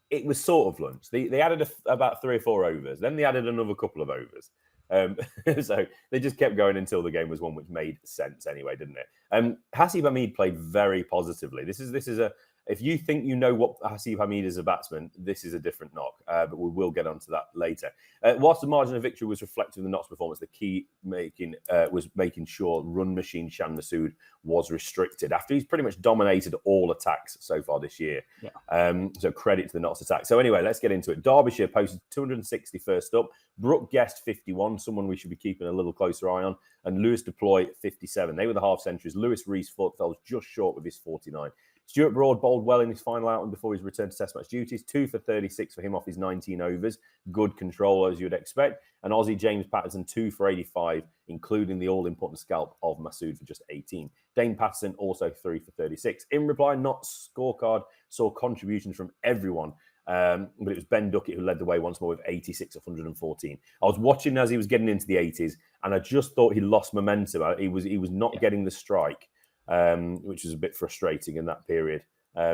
It was sort of lunch. They added about 3 or 4 overs. Then they added another couple of overs. So they just kept going until the game was won, which made sense anyway, didn't it? Hasib Hamid played very positively. This is a if you think you know what Hasib Hamid is a batsman, this is a different knock. But we will get onto that later. Whilst the margin of victory was reflective of the Notts performance, the key was making sure run machine Shan Masood was restricted after he's pretty much dominated all attacks so far this year. So credit to the Notts attack. So anyway, let's get into it. Derbyshire posted 260 first up. Brooke Guest 51, someone we should be keeping a little closer eye on, and Lewis Deploy 57. They were the half centuries. Lewis Rees fell just short with his 49. Stuart Broad bowled well in his final outing before his return to Test match duties. 2 for 36 for him off his 19 overs. Good control, as you'd expect. And Aussie James Patterson, 2 for 85, including the all-important scalp of Masood for just 18. Dane Patterson, also 3 for 36. In reply, Notts' scorecard saw contributions from everyone. But it was Ben Duckett who led the way once more with 86 of 114. I was watching as he was getting into the 80s, and I just thought he lost momentum. He was not getting the strike. Which was a bit frustrating in that period.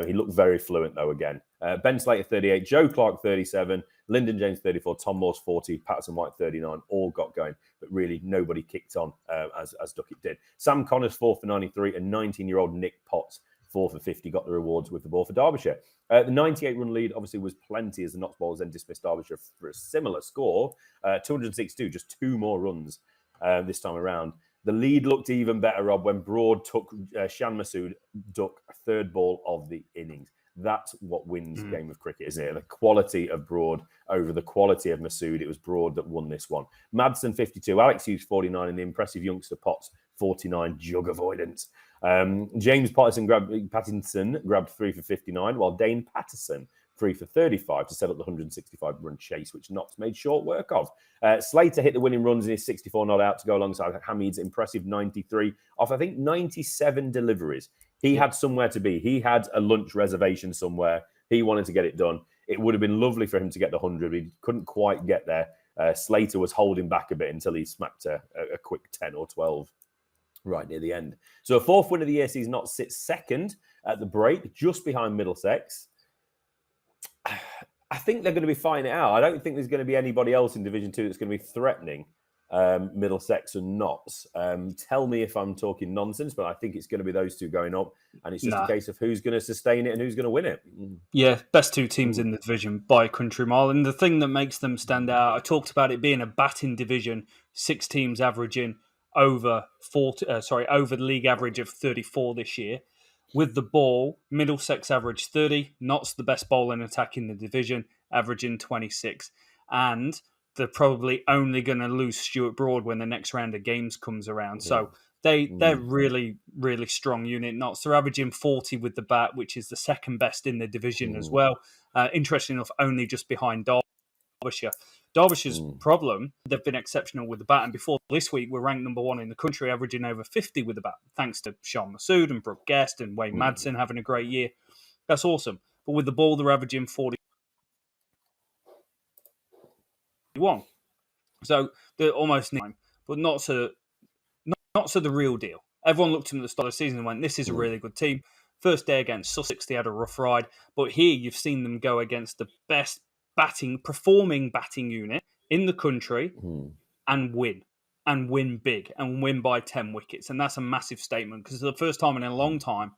He looked very fluent, though, again. Ben Slater, 38, Joe Clark, 37, Lyndon James, 34, Tom Morse, 40, Patterson White, 39, all got going, but really nobody kicked on as Duckett did. Sam Connors, 4 for 93, and 19-year-old Nick Potts, 4 for 50, got the rewards with the ball for Derbyshire. The 98-run lead obviously was plenty as the Notts bowlers then dismissed Derbyshire for a similar score, 262, just 2 more runs this time around. The lead looked even better, Rob, when Broad took Shan Masood duck a 3rd ball of the innings. That's what wins the game of cricket, isn't it? The quality of Broad over the quality of Masood. It was Broad that won this one. Madsen, 52. Alex Hughes, 49. And the impressive youngster Potts, 49. Jug avoidance. James Pattinson grabbed 3 for 59, while Dane Patterson 3 for 35 to set up the 165-run chase, which Notts made short work of. Slater hit the winning runs in his 64 not out to go alongside Hamid's impressive 93 off, I think, 97 deliveries. He had somewhere to be. He had a lunch reservation somewhere. He wanted to get it done. It would have been lovely for him to get the 100. He couldn't quite get there. Slater was holding back a bit until he smacked a quick 10 or 12 right near the end. So a 4th win of the year sees Notts sit second at the break, just behind Middlesex. I think they're going to be fighting it out. I don't think there's going to be anybody else in Division 2 that's going to be threatening Middlesex and Notts. Tell me if I'm talking nonsense, but I think it's going to be those two going up, and it's just a case of who's going to sustain it and who's going to win it. Yeah, best 2 teams in the division by a country mile. And the thing that makes them stand out, I talked about it being a batting division, 6 teams averaging over the league average of 34 this year. With the ball, Middlesex averaged 30. Notts the best bowling attack in the division, averaging 26. And they're probably only going to lose Stuart Broad when the next round of games comes around. So they're really, really strong unit. Notts, they're averaging 40 with the bat, which is the second best in the division as well. Interesting enough, only just behind Derbyshire. Derbyshire's problem, they've been exceptional with the bat, and before this week, we're ranked number 1 in the country, averaging over 50 with the bat, thanks to Sean Masood and Brooke Guest and Wayne Madsen having a great year. That's awesome. But with the ball, they're averaging 41. So they're almost nine, but not so the real deal. Everyone looked at them at the start of the season and went, this is a really good team. First day against Sussex, they had a rough ride. But here you've seen them go against the best performing batting unit in the country and win big and win by 10 wickets. And that's a massive statement because for the first time in a long time,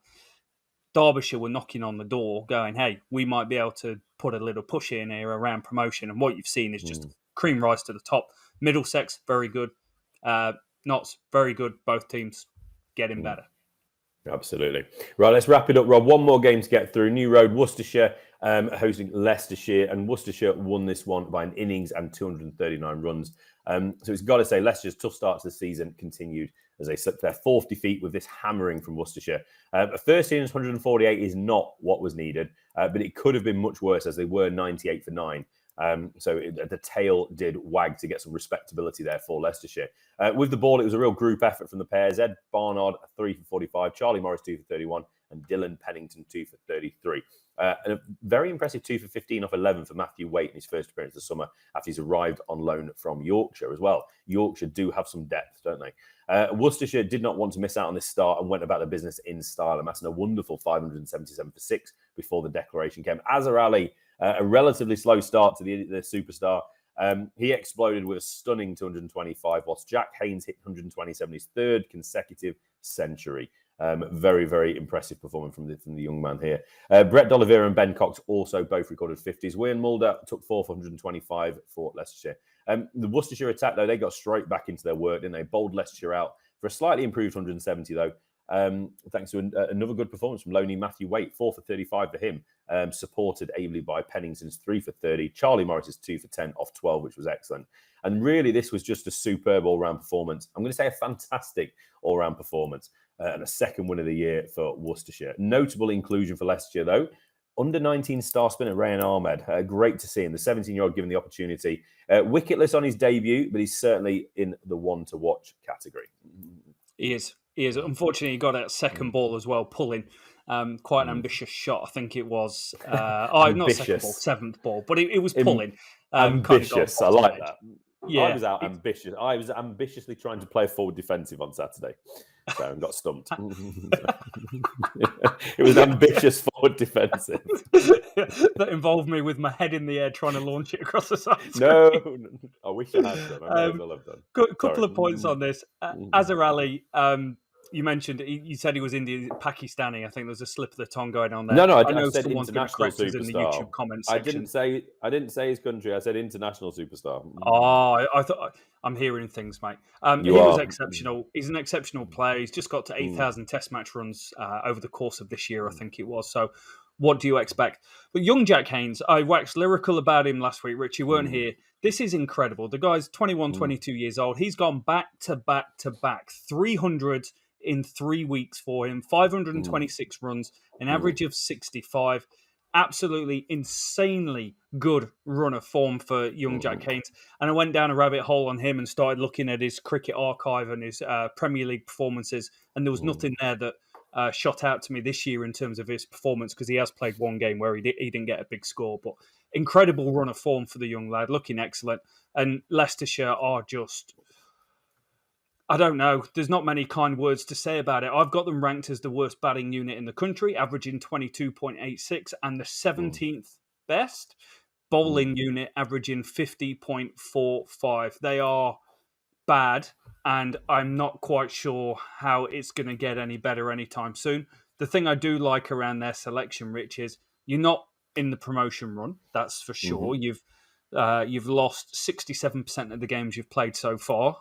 Derbyshire were knocking on the door going, hey, we might be able to put a little push in here around promotion. And what you've seen is just cream rise to the top. Middlesex, very good. Notts, very good. Both teams getting better. Absolutely. Right, let's wrap it up, Rob. One more game to get through. New Road, Worcestershire, hosting Leicestershire, and Worcestershire won this one by an innings and 239 runs. So it's got to say, Leicester's tough start to the season continued as they slipped their fourth defeat with this hammering from Worcestershire. A first innings 148 is not what was needed, but it could have been much worse as they were 98 for 9. So the tail did wag to get some respectability there for Leicestershire. With the ball, it was a real group effort from the pairs. Ed Barnard, 3 for 45, Charlie Morris, 2 for 31, and Dylan Pennington, 2 for 33. And a very impressive 2 for 15 off 11 for Matthew Waite in his first appearance this summer after he's arrived on loan from Yorkshire as well. Yorkshire do have some depth, don't they? Worcestershire did not want to miss out on this start and went about their business in style, amassing a wonderful 577 for 6 before the declaration came. Azhar Ali, a relatively slow start to the superstar. He exploded with a stunning 225, whilst Jack Haynes hit 127, his third consecutive century. Very, very impressive performance from the young man here. Brett D'Oliveira and Ben Cox also both recorded 50s. Wayne Mulder took 4 for 125 for Leicestershire. The Worcestershire attack, though, they got straight back into their work, didn't they? Bowled Leicestershire out for a slightly improved 170, though. Thanks to another good performance from Loney Matthew Waite, 4 for 35 for him, supported ably by Pennington's 3 for 30, Charlie Morris's 2 for 10 off 12, which was excellent. And really, this was just a superb all-round performance. I'm going to say a fantastic all-round performance and a second win of the year for Worcestershire. Notable inclusion for Leicestershire, though, under-19 star spinner Rayan Ahmed. Great to see him, the 17-year-old given the opportunity. Wicketless on his debut, but he's certainly in the one-to-watch category. He is. Unfortunately, he got a second ball as well, pulling. Quite an ambitious shot, I think it was. Not second ball, seventh ball, but it was pulling. Ambitious, I like that. Yeah, I was out ambitious. I was ambitiously trying to play forward defensive on Saturday, so I got stumped. It was ambitious forward defensive. That involved me with my head in the air trying to launch it across the side. No, I wish I had done. I may have done. Couple of points on this. Azhar Ali, you mentioned, you said he was Indian, Pakistani. I think there's a slip of the tongue going on there. No, I know said international superstar. In the YouTube comments section. I didn't say his country. I said international superstar. Oh, I thought I'm hearing things, mate. He was exceptional. He's an exceptional player. He's just got to 8,000 Test match runs over the course of this year, I think it was. So, what do you expect? But young Jack Haynes, I waxed lyrical about him last week. Rich, you weren't here. This is incredible. The guy's 21, 22 years old. He's gone back to back to back. 300 in 3 weeks for him. 526 runs, an average of 65. Absolutely insanely good run of form for young Jack Haynes. And I went down a rabbit hole on him and started looking at his cricket archive and his Premier League performances. And there was nothing there that shot out to me this year in terms of his performance, because he has played one game where he didn't get a big score. But incredible run of form for the young lad, looking excellent. And Leicestershire are just... I don't know. There's not many kind words to say about it. I've got them ranked as the worst batting unit in the country, averaging 22.86, and the 17th best bowling unit, averaging 50.45. They are bad, and I'm not quite sure how it's going to get any better anytime soon. The thing I do like around their selection, Rich, is you're not in the promotion run. That's for sure. You've lost 67% of the games you've played so far.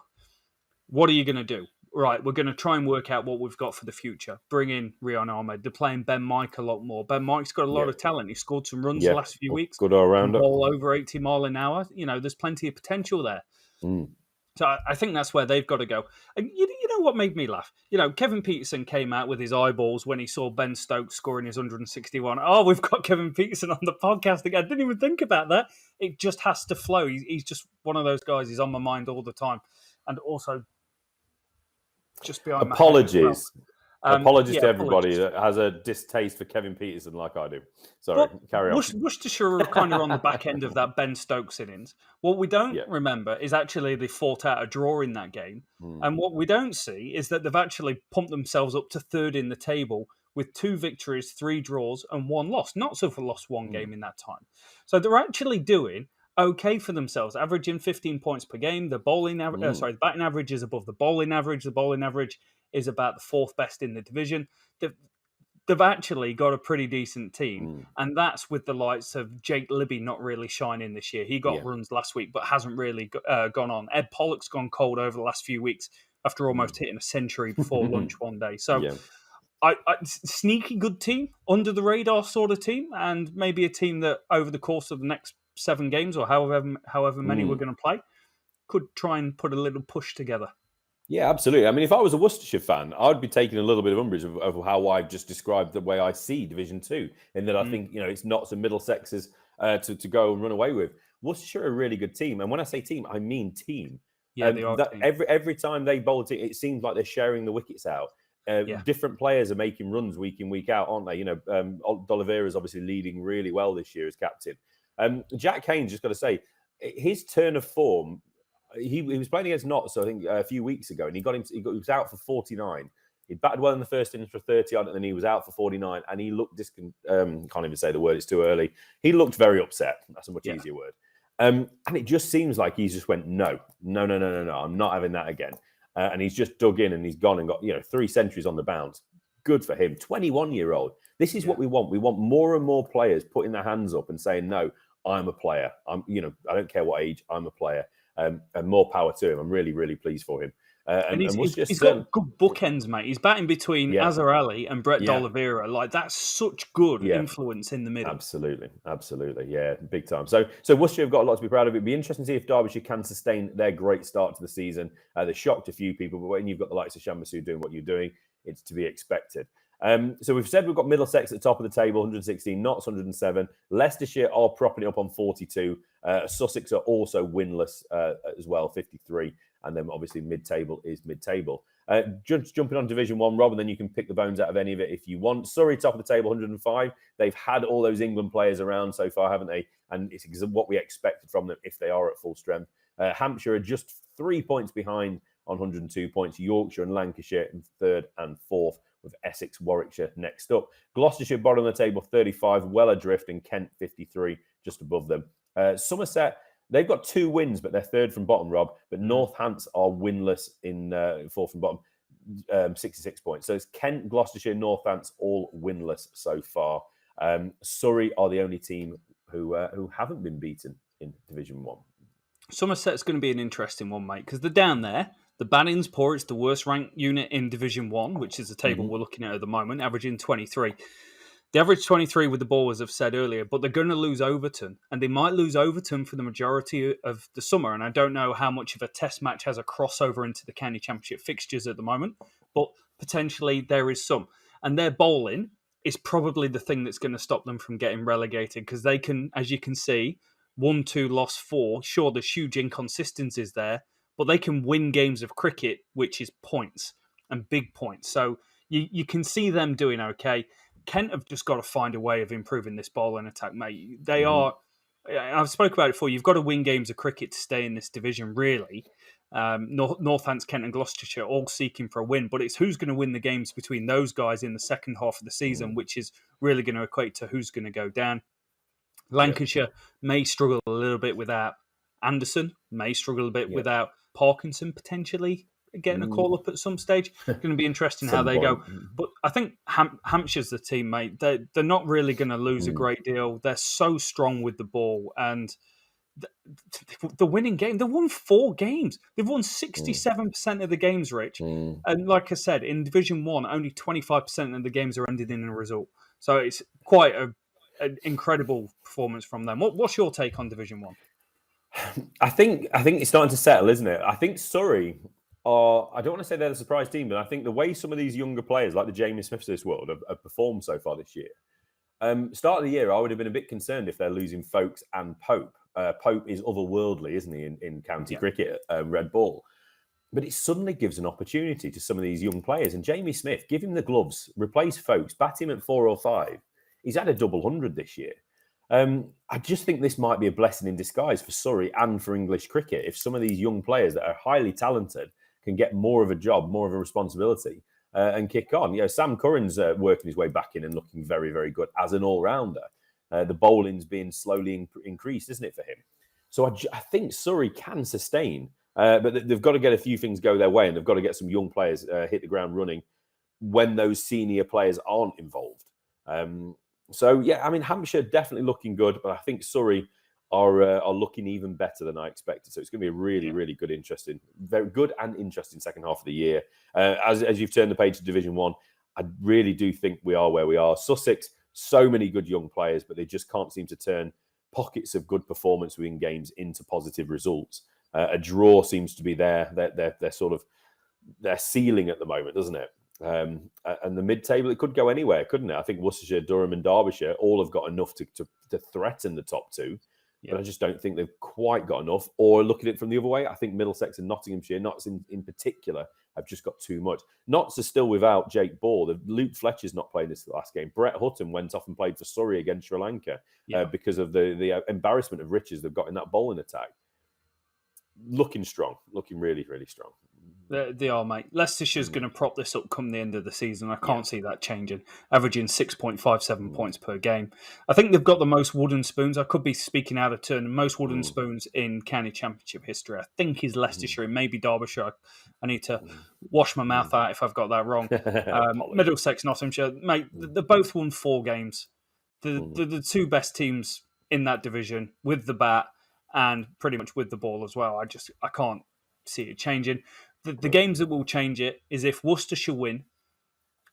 What are you going to do? Right, we're going to try and work out what we've got for the future. Bring in Rayan Ahmed. They're playing Ben Mike a lot more. Ben Mike's got a lot of talent. He scored some runs the last few weeks. Good all-rounder. Ball over 80 mile an hour. You know, there's plenty of potential there. So I think that's where they've got to go. And you know what made me laugh? Kevin Peterson came out with his eyeballs when he saw Ben Stokes scoring his 161. Oh, we've got Kevin Peterson on the podcast again. I didn't even think about that. It just has to flow. He's just one of those guys. He's on my mind all the time. And also just behind my head as well. Apologies to everybody that has a distaste for Kevin Peterson like I do. Sorry, carry on. Worcestershire are kind of on the back end of that Ben Stokes innings. What we don't remember is actually they fought out a draw in that game. And what we don't see is that they've actually pumped themselves up to third in the table with 2 victories, 3 draws, and 1 loss. Not so for lost 1 game in that time. So they're actually doing okay for themselves, averaging 15 points per game. The the batting average is above the bowling average. The bowling average is about the 4th best in the division. They've actually got a pretty decent team, and that's with the likes of Jake Libby not really shining this year. He got runs last week, but hasn't really gone on. Ed Pollock's gone cold over the last few weeks after almost hitting a century before lunch one day. So I sneaky good team, under the radar sort of team, and maybe a team that over the course of the next 7 games or however many we're going to play could try and put a little push together. Yeah, absolutely. I mean, if I was a Worcestershire fan, I'd be taking a little bit of umbrage of how I've just described the way I see Division 2, in that I think, it's not so Middlesex's to go and run away with. Worcestershire are a really good team. And when I say team, I mean team. Yeah, they are. Every time they bowl, it seems like they're sharing the wickets out. Different players are making runs week in, week out, aren't they? D'Oliveira is obviously leading really well this year as captain. Jack Haynes, just got to say, his turn of form, he was playing against Notts, I think, a few weeks ago, and he was out for 49. He batted well in the first innings for 30 odd, and then he was out for 49, and he looked can't even say the word, it's too early. He looked very upset. That's a much easier word. And it just seems like he's just went, no, I'm not having that again. And he's just dug in and he's gone and got 3 centuries on the bounce. Good for him. 21-year-old. This is what we want. We want more and more players putting their hands up and saying, no, I'm a player. I don't care what age, I'm a player. And more power to him. I'm really, really pleased for him. He's got good bookends, mate. He's batting between Azhar Ali and Brett D'Oliveira. Like, that's such good influence in the middle. Absolutely. Yeah, big time. So Worcestershire have got a lot to be proud of. It'd be interesting to see if Derbyshire can sustain their great start to the season. They shocked a few people, but when you've got the likes of Shambasu doing what you're doing, it's to be expected. So we've said we've got Middlesex at the top of the table, 116, Notts 107. Leicestershire are propping it up on 42. Sussex are also winless as well, 53. And then obviously mid-table is mid-table. Just jumping on Division 1, Rob, and then you can pick the bones out of any of it if you want. Surrey, top of the table, 105. They've had all those England players around so far, haven't they? And it's what we expected from them if they are at full strength. Hampshire are just 3 points behind on 102 points. Yorkshire and Lancashire in 3rd and 4th, with Essex, Warwickshire next up. Gloucestershire, bottom of the table, 35, well adrift, and Kent, 53, just above them. Somerset, they've got 2 wins, but they're 3rd from bottom, Rob. But Northants are winless in 4th from bottom, 66 points. So it's Kent, Gloucestershire, Northants, all winless so far. Surrey are the only team who haven't been beaten in Division 1. Somerset's going to be an interesting one, mate, because they're down there. The batting's poor. It's the worst ranked unit in Division 1, which is the table we're looking at the moment, averaging 23. They average 23 with the ball, as I've said earlier, but they're going to lose Overton, and they might lose Overton for the majority of the summer. And I don't know how much of a test match has a crossover into the county championship fixtures at the moment, but potentially there is some. And their bowling is probably the thing that's going to stop them from getting relegated, because they can, as you can see, 1-2 lost 4. Sure, there's huge inconsistencies there, but they can win games of cricket, which is points and big points. So you can see them doing okay. Kent have just got to find a way of improving this bowling attack, mate. They are, I've spoken about it before, you've got to win games of cricket to stay in this division, really. Northants, Kent and Gloucestershire all seeking for a win, but it's who's going to win the games between those guys in the second half of the season, which is really going to equate to who's going to go down. Lancashire may struggle a little bit without Anderson, may struggle a bit without Parkinson potentially getting a call up at some stage. It's going to be interesting how they go. But I think Hampshire's the team, mate. They're not really going to lose a great deal. They're so strong with the ball, and the winning game. They've won 4 games. They've won 67% of the games, Rich. And like I said, in Division 1, only 25% of the games are ended in a result. So it's quite an incredible performance from them. What's your take on Division 1? I think it's starting to settle, isn't it? I think Surrey are. I don't want to say they're the surprise team, but I think the way some of these younger players, like the Jamie Smiths of this world, have performed so far this year. Start of the year, I would have been a bit concerned if they're losing Folkes and Pope. Pope is otherworldly, isn't he, in county cricket, red ball. But it suddenly gives an opportunity to some of these young players. And Jamie Smith, give him the gloves, replace Folkes, bat him at 4 or 5. He's had a double 100 this year. I just think this might be a blessing in disguise for Surrey and for English cricket. If some of these young players that are highly talented can get more of a job, more of a responsibility, and kick on. You know, Sam Curran's working his way back in and looking very, very good as an all-rounder. The bowling's being slowly increased, isn't it, for him? So I think Surrey can sustain, but they've got to get a few things go their way, and they've got to get some young players hit the ground running when those senior players aren't involved. So, yeah, I mean, Hampshire definitely looking good, but I think Surrey are looking even better than I expected. So it's going to be a really, really good, interesting, very good and interesting second half of the year. As you've turned the page to Division 1, I really do think we are where we are. Sussex, so many good young players, but they just can't seem to turn pockets of good performance within games into positive results. A draw seems to be their sort of their ceiling at the moment, doesn't it? And the mid-table, it could go anywhere, couldn't it? I think Worcestershire, Durham and Derbyshire all have got enough to threaten the top two. But I just don't think they've quite got enough. Or look at it from the other way, I think Middlesex and Nottinghamshire, Notts in particular, have just got too much. Notts are still without Jake Ball. Luke Fletcher's not playing this last game. Brett Hutton went off and played for Surrey against Sri Lanka because of the embarrassment of riches they've got in that bowling attack. Looking strong, looking really, really strong. They are, mate. Leicestershire's going to prop this up come the end of the season. I can't see that changing. Averaging 6.57 points per game. I think they've got the most wooden spoons. I could be speaking out of turn. The most wooden spoons in county championship history, I think, is Leicestershire and maybe Derbyshire. I need to wash my mouth out if I've got that wrong. Middlesex, Nottinghamshire, mate. They both won 4 games. They're the two best teams in that division with the bat and pretty much with the ball as well. I can't see it changing. The games that will change it is if Worcestershire win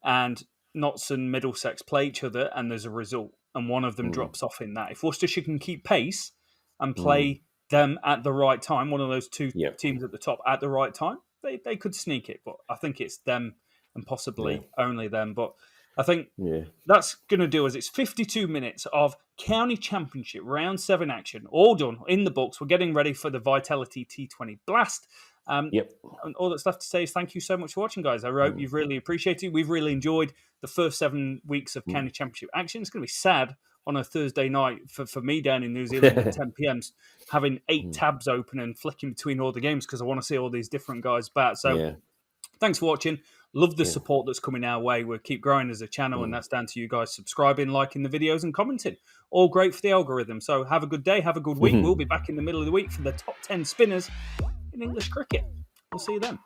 and Notts and Middlesex play each other and there's a result and one of them drops off in that. If Worcestershire can keep pace and play them at the right time, one of those two teams at the top at the right time, they could sneak it. But I think it's them and possibly only them. But I think that's going to do us. It's 52 minutes of County Championship Round 7 action, all done in the books. We're getting ready for the Vitality T20 Blast. And all that's left to say is thank you so much for watching, guys. I hope you've really appreciated it. We've really enjoyed the first 7 weeks of County Championship action. It's going to be sad on a Thursday night for me down in New Zealand at 10 p.m. having 8 tabs open and flicking between all the games because I want to see all these different guys bat. So thanks for watching. Love the support that's coming our way. We'll keep growing as a channel, and that's down to you guys subscribing, liking the videos, and commenting. All great for the algorithm. So have a good day. Have a good week. We'll be back in the middle of the week for the top 10 spinners in English cricket. We'll see you then.